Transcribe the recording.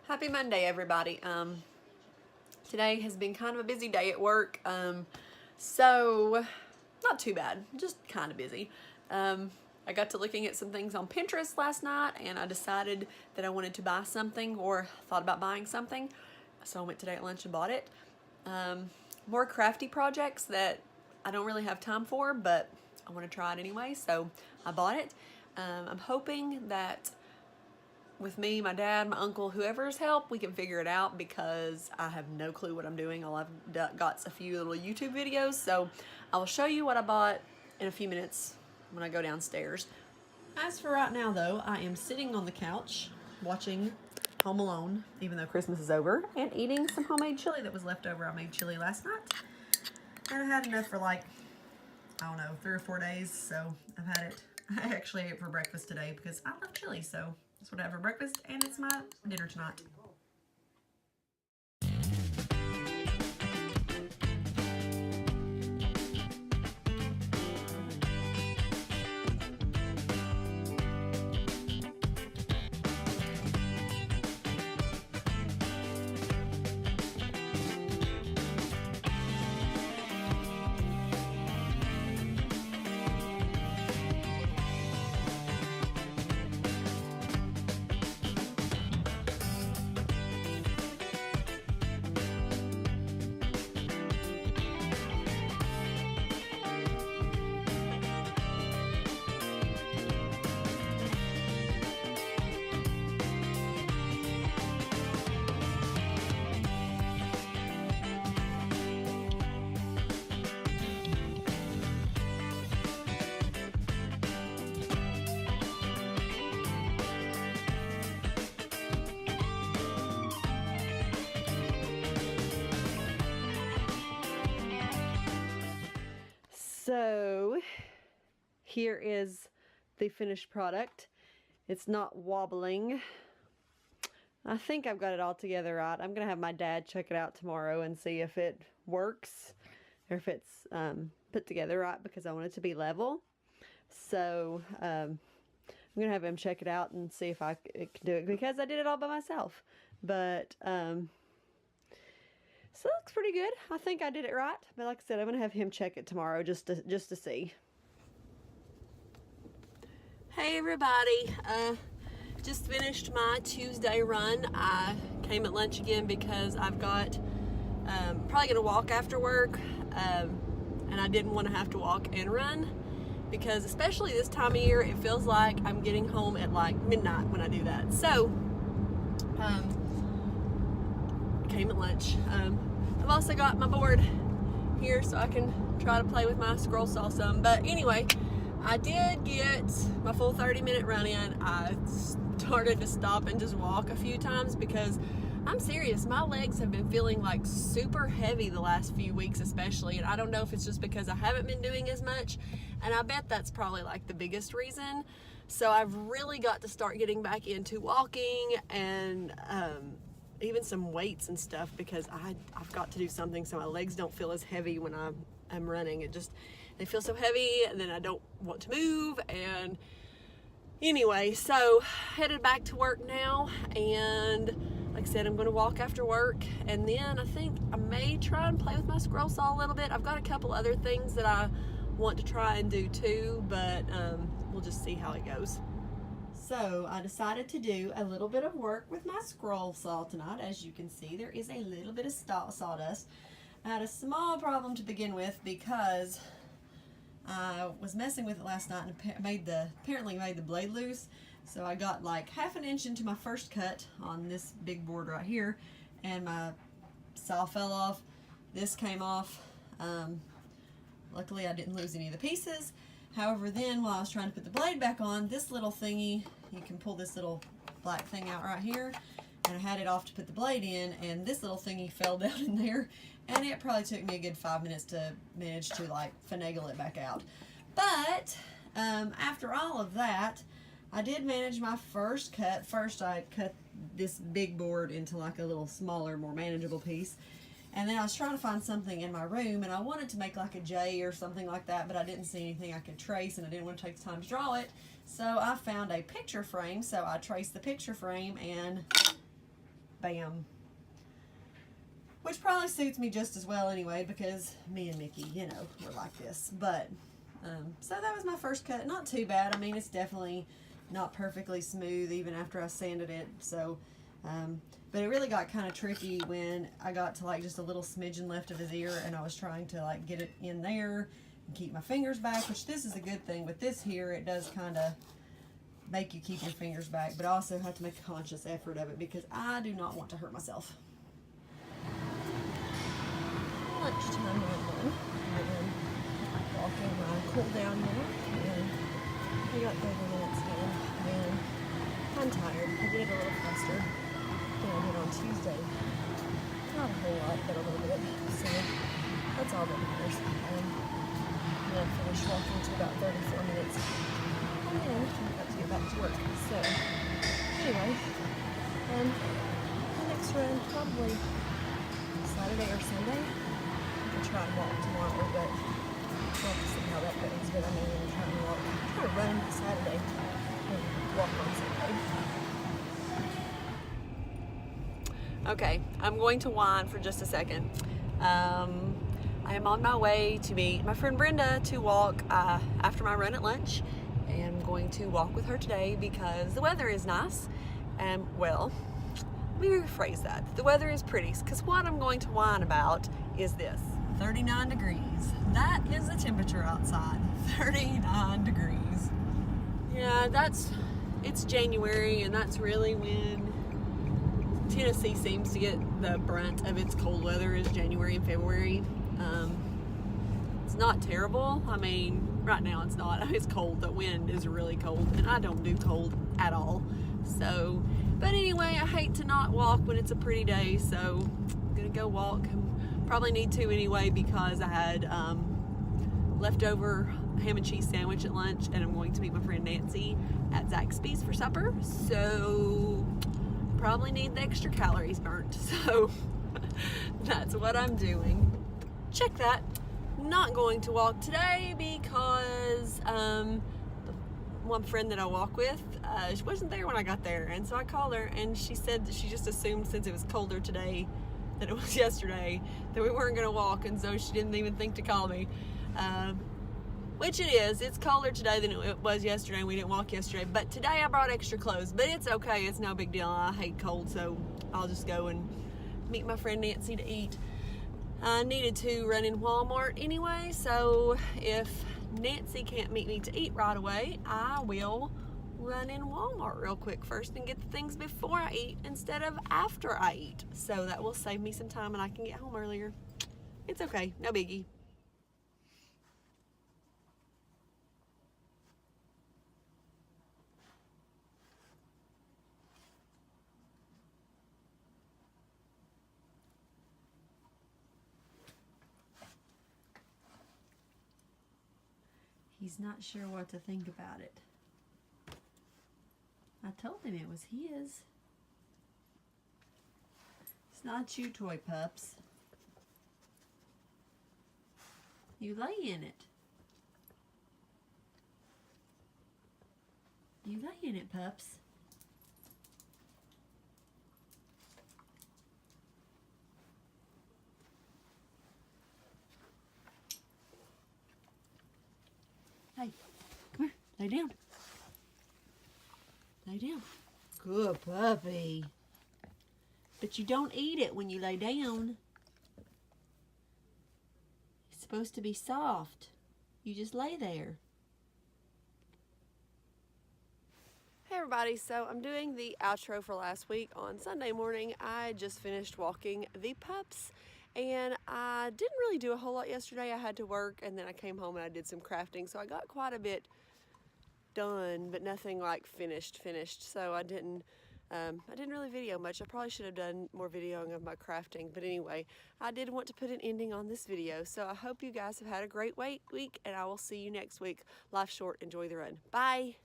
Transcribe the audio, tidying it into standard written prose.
Happy Monday, everybody. Today has been kind of a busy day at work. So not too bad, just kind of busy. I got to looking at some things on Pinterest last night, and I decided that I wanted to buy something, or thought about buying something. So I went today at lunch and bought it. More crafty projects that I don't really have time for, but I want to try it anyway, so I bought it. I'm hoping that with me, my dad, my uncle, whoever's help, we can figure it out, because I have no clue what I'm doing. All I've got is a few little YouTube videos, so I will show you what I bought in a few minutes when I go downstairs. As for right now, though, I am sitting on the couch watching Home Alone, even though Christmas is over, and eating some homemade chili that was left over. I made chili last night, and I had enough for like, I don't know, 3 or 4 days, so I've had it. I actually ate it for breakfast today because I love chili, so that's what I have for breakfast, and it's my dinner tonight. So here is the finished product. It's not wobbling. I think I've got it all together right. I'm gonna have my dad check it out tomorrow and see if it works, or if it's put together right, because I want it to be level. So I'm gonna have him check it out and see if I can do it, because I did it all by myself. But so it looks pretty good. I think I did it right. But like I said, I'm gonna have him check it tomorrow just to see. Hey everybody, just finished my Tuesday run. I came at lunch again because I've got probably gonna walk after work, and I didn't want to have to walk and run, because especially this time of year, it feels like I'm getting home at like midnight when I do that. So came at lunch. I've also got my board here so I can try to play with my scroll saw some. But anyway, I did get my full 30-minute run in. I started to stop and just walk a few times, because I'm serious, my legs have been feeling like super heavy the last few weeks especially, and I don't know if it's just because I haven't been doing as much, and I bet that's probably like the biggest reason. So I've really got to start getting back into walking and even some weights and stuff, because I've got to do something so my legs don't feel as heavy when I'm running. They feel so heavy, and then I don't want to move. And anyway, so headed back to work now, and like I said, I'm going to walk after work, and then I think I may try and play with my scroll saw a little bit. I've got a couple other things that I want to try and do too, but we'll just see how it goes. So I decided to do a little bit of work with my scroll saw tonight. As you can see, there is a little bit of sawdust. I had a small problem to begin with, because I was messing with it last night and apparently made the blade loose. So I got like ½ inch into my first cut on this big board right here, and my saw fell off. This came off. Luckily I didn't lose any of the pieces. However, then while I was trying to put the blade back on, this little thingy, you can pull this little black thing out right here, and I had it off to put the blade in, and this little thingy fell down in there, and it probably took me a good 5 minutes to manage to like finagle it back out. But after all of that, I did manage my first cut. First I cut this big board into like a little smaller, more manageable piece. And then I was trying to find something in my room, and I wanted to make like a J or something like that, but I didn't see anything I could trace, and I didn't want to take the time to draw it. So I found a picture frame, so I traced the picture frame and bam. Which probably suits me just as well anyway, because me and Mickey, you know, we're like this. But, so that was my first cut. Not too bad. I mean, it's definitely not perfectly smooth even after I sanded it. So, but it really got kind of tricky when I got to like just a little smidgen left of his ear, and I was trying to like get it in there and keep my fingers back, which this is a good thing. With this here, it does kind of make you keep your fingers back, but I also have to make a conscious effort of it because I do not want to hurt myself. Lunchtime and walking my cool down now, and I got 30 minutes in, and I'm tired. I did it a little faster than I did on Tuesday. Not a whole lot, but a little bit. So that's all that matters. I'm gonna finish walking to about 34 minutes, and I'm about to get back to work. So anyway, the next run probably Saturday or Sunday. Try and walk tomorrow, but we'll have to see how that goes. But I mean, I'm trying to run Saturday and walk on Sunday. Okay, I'm going to whine for just a second. I am on my way to meet my friend Brenda to walk after my run at lunch, and I'm going to walk with her today because the weather is nice. And well, let me rephrase that. The weather is pretty, because what I'm going to whine about is this. 39 degrees. That is the temperature outside. 39 degrees. Yeah, it's January, and that's really when Tennessee seems to get the brunt of its cold weather, is January and February. It's not terrible. I mean, right now it's not. It's cold. The wind is really cold, and I don't do cold at all. So, but anyway, I hate to not walk when it's a pretty day, so I'm gonna go walk. Probably need to anyway, because I had leftover ham and cheese sandwich at lunch, and I'm going to meet my friend Nancy at Zaxby's for supper, so probably need the extra calories burnt. So that's what I'm doing. Check that. Not going to walk today because one friend that I walk with, she wasn't there when I got there, and so I called her, and she said that she just assumed since it was colder today than it was yesterday that we weren't going to walk, and so she didn't even think to call me, which it is. It's colder today than it was yesterday, and we didn't walk yesterday, but today I brought extra clothes, but it's okay. It's no big deal. I hate cold, so I'll just go and meet my friend Nancy to eat. I needed to run in Walmart anyway, so if Nancy can't meet me to eat right away, I will run in Walmart real quick first and get the things before I eat instead of after I eat. So that will save me some time and I can get home earlier. It's okay, no biggie. He's not sure what to think about it. I told him it was his. It's not you, toy pups. You lay in it. You lay in it, pups. Hey, come here. Lay down. Lay down. Good puppy. But you don't eat it when you lay down. It's supposed to be soft. You just lay there. Hey everybody, so I'm doing the outro for last week. On Sunday morning, I just finished walking the pups, and I didn't really do a whole lot yesterday. I had to work, and then I came home and I did some crafting, so I got quite a bit done, but nothing like finished. So I didn't really video much. I probably should have done more videoing of my crafting, but anyway, I did want to put an ending on this video. So I hope you guys have had a great week, and I will see you next week. Life's short, enjoy the run. Bye.